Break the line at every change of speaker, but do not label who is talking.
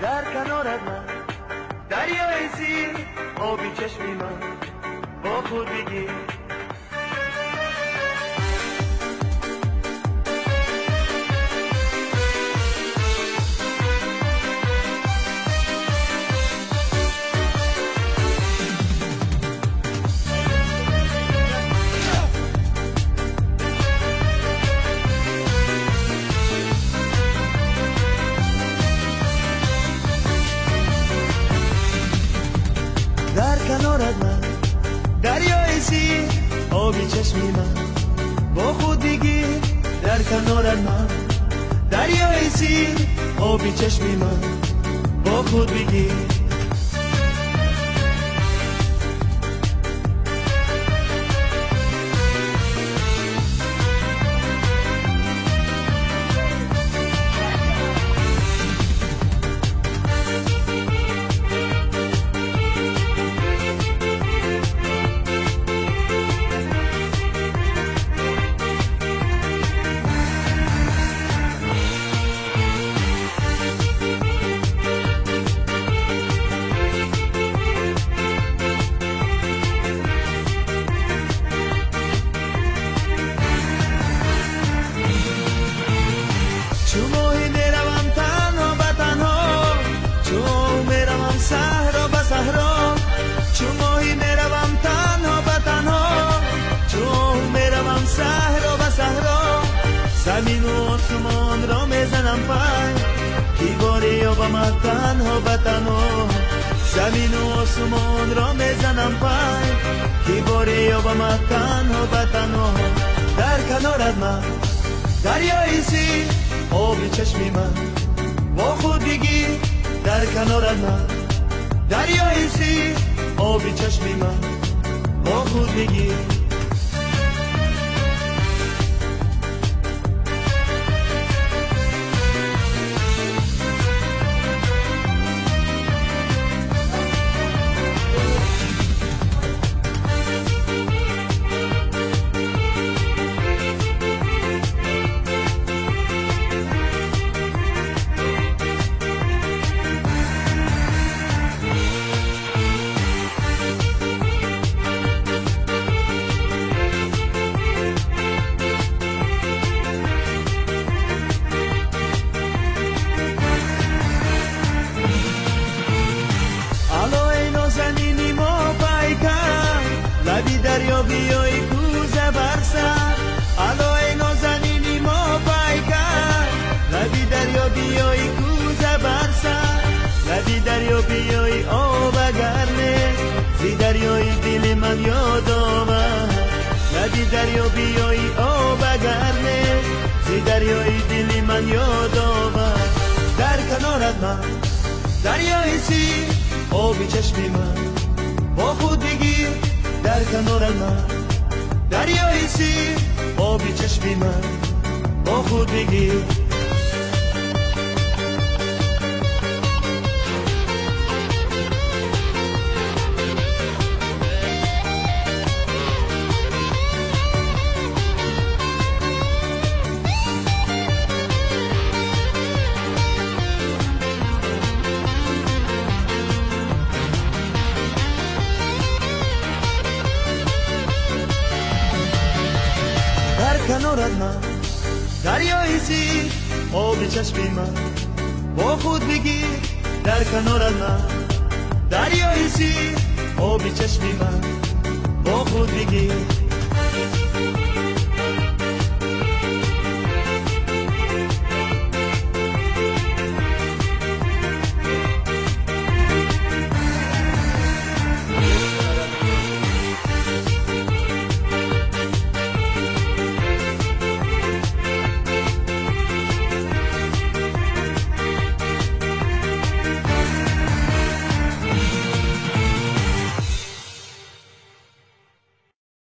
در کنارت من دریای سیر آبی چشمی من با خود بگیر در کنارت من دریای سیر آبی چشمی من با خود بگیر در کنارت من دریای سیر آبی چشمی من با خود بگیر زمین و آسمان را میزنم پای کی باری یا با من تنها به تنها زمین و آسمان را میزنم پای کی باری یا با من تنها به تنها در کنارت من دریای سیر آبی چشمی من با خود بگیر در کنارت من دریای سیر آبی چشمی من با خود بگیر لبی دریا بیایی کوزه برسن الو ای نازنینی ما پیکر لبی دریا بیایی کوزه برسن لبی دریا بیایی آب گرمه زی دریای دل من یاد آمد لبی دریا بیایی آب گرمه زی دریای دل من یاد آمد در کنارت من دریای سیر آبی چشمی من با خود بگیر در کنارت من دریای سیر آبی چشمی من با خود بگیر کنارت من دریای سیر آبی چشمی من با خود بگیر در کنارت من دریای سیر آبی چشمی من با خود بگیر